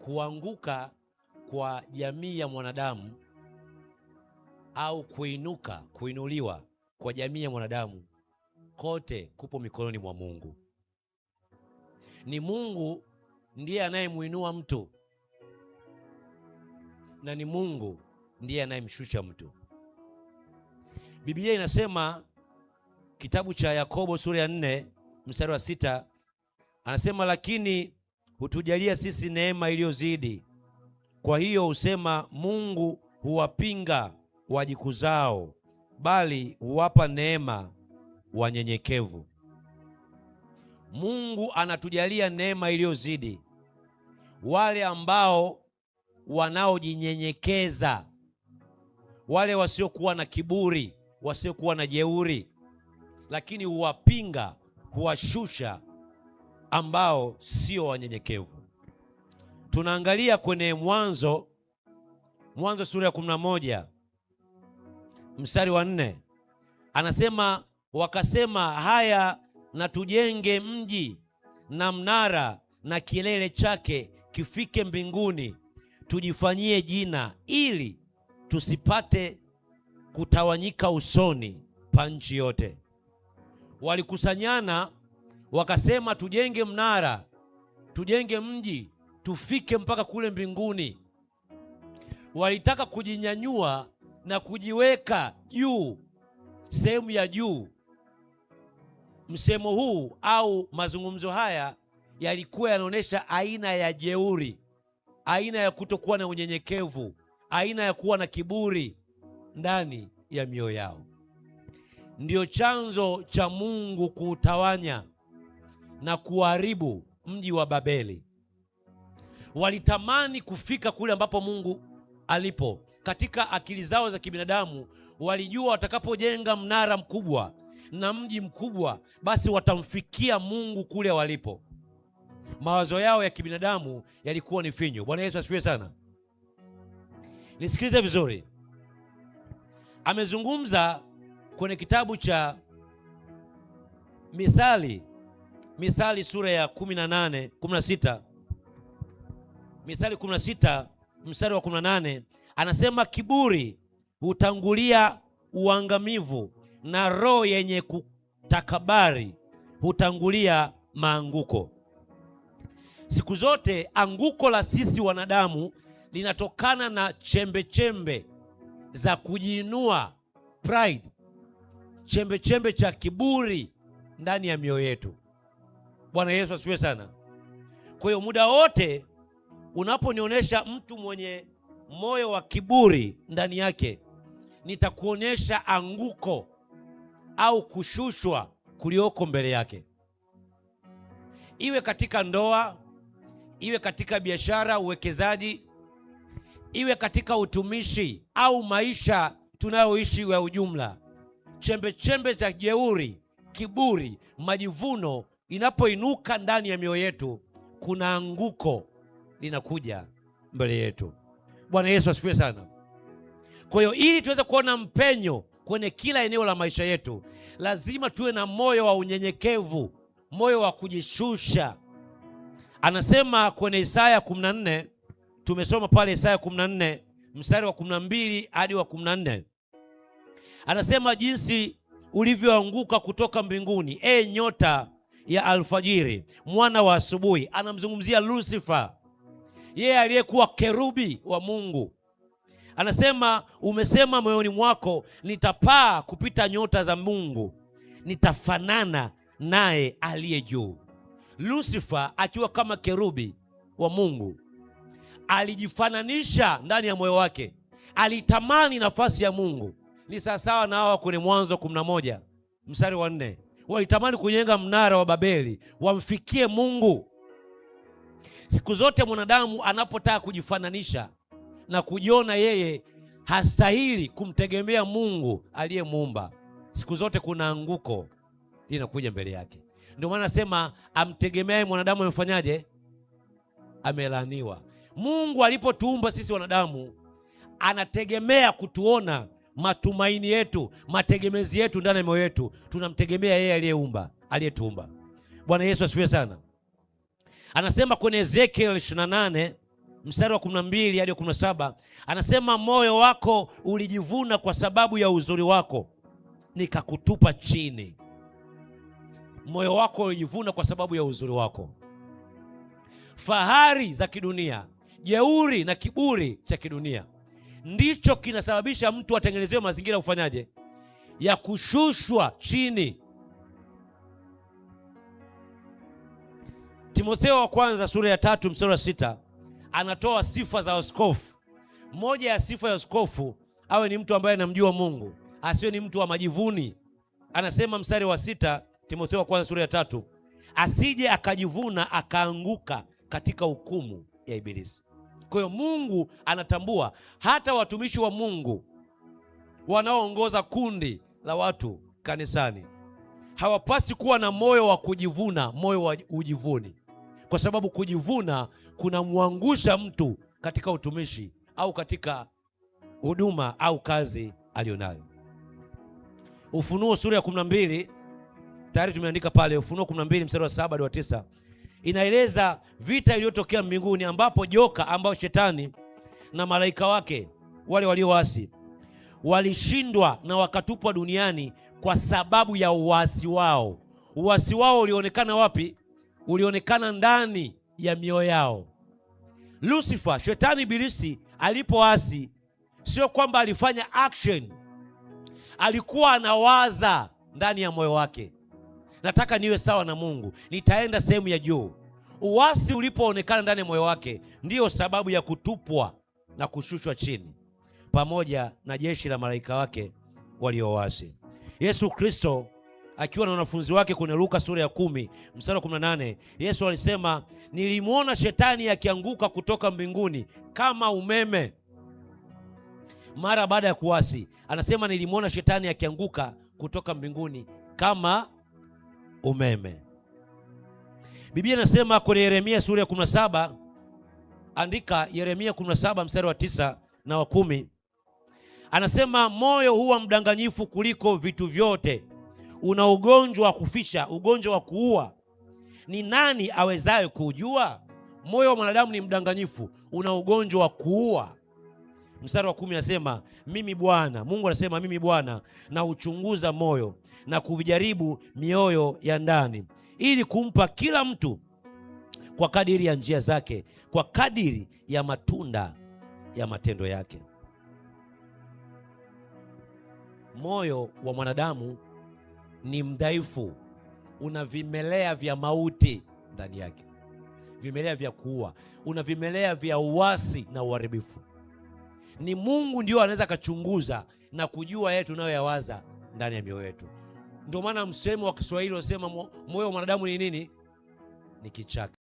kuanguka kwa jamii ya mwanadamu au kuinuliwa kwa jamii ya mwanadamu, kote kupo mikononi mwa Mungu. Ni Mungu ndiye anayemuinua mtu na ni Mungu ndiye anayemshusha mtu. Biblia inasema kitabu cha Yakobo sura ya 4 mstari wa 6, anasema lakini hutujalia sisi neema iliyozidi. Kwa hiyo husema Mungu huwapinga wajikuzao, bali huwapa neema wanyenyekevu. Mungu anatujalia neema iliyozidi wale ambao wanaojinyenyekeza, wale wasiokuwa na kiburi, wasiokuwa na jeuri, lakini huwapinga, huwashusha ambao sio wanyenyekevu. Tunaangalia kwenye Mwanzo sura ya 11 mstari wa 4, anasema wakasema, haya na tujenge mji na mnara na kilele chake kifike mbinguni, tujifanyie jina, ili tusipate kutawanyika usoni pa nchi yote. Walikusanyana wakasema, tujenge mnara, tujenge mji, tufike mpaka kule mbinguni. Walitaka kujinyanyua na kujiweka juu, sehemu ya juu. Msemo huu au mazungumzo haya yalikuwa yanaonyesha aina ya jeuri, aina ya kutokuwa na unyenyekevu, aina ya kuwa na kiburi ndani ya mioyo yao. Ndiyo chanzo cha Mungu kuutawanya na kuharibu mji wa Babeli. Walitamani kufika kule ambapo Mungu alipo. Katika akili zao za kibinadamu walijua watakapojenga mnara mkubwa na mji mkubwa, basi watamfikia Mungu kule walipo. Mawazo yao ya kibinadamu yalikuwa ni finyo. Bwana Yesu asifiwe sana. Nisikilize vizuri. Amezungumza kwenye kitabu cha Mithali sura ya 16 Mithali 16 mstari wa 18, anasema kiburi hutangulia uangamivu na roho yenye kutakabari hutangulia maanguko. Siku zote anguko la sisi wanadamu linatokana na chembe za kujiinua, pride, chembe cha kiburi ndani ya mioyo yetu. Bwana Yesu asifiwe sana. Kwa hiyo muda wote unaponionyesha mtu mwenye moyo wa kiburi ndani yake, nitakuonyesha anguko au kushushwa kulioko mbele yake. Iwe katika ndoa, iwe katika biashara, uwekezaji, iwe katika utumishi au maisha tunayoishi kwa ujumla. Chembe za jeuri, kiburi, majivuno inapoinuka ndani ya mioyo yetu, kuna anguko linakuja mbele yetu. Bwana Yesu asifiwe sana. Kwa hiyo ili tuweze kuona mpenyo kwenye kila eneo la maisha yetu, lazima tuwe na moyo wa unyenyekevu, moyo wa kujishusha. Anasema kwenye Isaya 14, tumesoma pale Isaya 14 mstari wa 12 hadi wa 14. Anasema jinsi ulivyoanguka kutoka mbinguni, nyota ya alfajiri, mwana wa asubuhi. Anamzungumzia Lucifer, yeye aliyekuwa kerubi wa Mungu. Anasema umesema moyoni mwako, nitapaa kupita nyota za Mungu, nitafanana naye aliye juu. Lucifer akiwa kama kerubi wa Mungu alijifananisha ndani ya moyo wake, alitamani nafasi ya Mungu. Ni sawasawa na hawa kwenye Mwanzo 11 mstari wa 4, walitamani kujenga mnara wa Babeli wamfikie Mungu. Siku zote mwanadamu anapotaka kujifananisha na kujiona yeye hastahili kumtegemea Mungu aliyemuumba, siku zote kuna anguko linakuja mbele yake. Ndio maana nasema amtegemeaye mwanadamu amefanyaje? Amelaaniwa. Mungu alipotuumba sisi wanadamu, anategemea kutuona matumaini yetu, mategemezi yetu ndani ya moyo wetu. Tunamtegemea yeye aliyeumba, aliyetuumba. Bwana Yesu asifiwe sana. Anasema kwenye Ezekiel 28 mstari wa 12 hadi 17, anasema moyo wako ulijivuna kwa sababu ya uzuri wako, nikakutupa chini. Moyo wako ulijivuna kwa sababu ya uzuri wako. Fahari za kidunia, jeuri na kiburi cha kidunia ndicho kinasababisha mtu atengenezewe mazingira ufanyaje, ya kushushwa chini. Timotheo wa kwanza sura ya 3 mstari wa 6 anatoa sifa za askofu. Moja ya sifa ya askofu awe ni mtu ambaye anamjua Mungu, asiwe ni mtu wa majivuni. Anasema mstari wa 6, Timotheo wa kwanza sura ya 3, asije akajivuna akaanguka katika hukumu ya Ibilisi. Kwa hiyo Mungu anatambua hata watumishi wa Mungu wanaoongoza kundi la watu kanisani hawapasi kuwa na moyo wa kujivuna, moyo wa ujivuni, kwa sababu kujivuna kunamwangusha mtu katika utumishi au katika huduma au kazi alionayo. Ufunuo sura ya 12 tayari tumeandika pale. Ufunuo 12 mstari wa 7 hadi wa 9 inaeleza vita iliyotokea mbinguni, ambapo joka ambao shetani na malaika wake wale walioasi walishindwa na wakatupwa duniani kwa sababu ya uasi wao. Uasi wao ulionekana wapi? Ulionekana ndani ya mioyo yao. Lucifer, shetani ibilisi, alipoasi sio kwamba alifanya action, alikuwa anawaza ndani ya moyo wake, nataka niwe sawa na Mungu, nitaenda sehemu ya juu. Uasi ulipoonekana ndani ya moyo wake, ndiyo sababu ya kutupwa na kushushwa chini pamoja na jeshi la malaika wake walioasi. Yesu Kristo akiwa na wanafunzi wake kwenye Luka sura ya 10 mstari wa 18, Yesu alisema, nilimwona shetani akianguka kutoka mbinguni kama umeme. Mara baada ya kuasi, anasema nilimwona shetani akianguka kutoka mbinguni kama umeme. Biblia inasema kwenye Yeremia sura ya 17, andika Yeremia 17 mstari wa 9 na wa 10, anasema moyo huwa mdanganyifu kuliko vitu vyote, una ugonjwa wa kufisha, ugonjwa wa kuua, ni nani awezaye kujua? Moyo wa mwanadamu ni mdanganyifu, una ugonjwa wa kuua. Mstari wa 10 anasema mimi Bwana, Mungu anasema mimi Bwana na uchunguza moyo na kuvijaribu mioyo ya ndani, ili kumpa kila mtu kwa kadiri ya njia zake, kwa kadiri ya matunda ya matendo yake. Moyo wa mwanadamu ni mdhaifu, una vimelea vya mauti ndani yake, vimelea vya kuua, una vimelea vya uasi na uharibifu. Ni Mungu ndio anaweza kachunguza na kujua yale tunayoyawaza ndani ya mioyo yetu. Ndio maana msemo wa Kiswahili unasema moyo wa mwanadamu ni nini? Ni kichaka.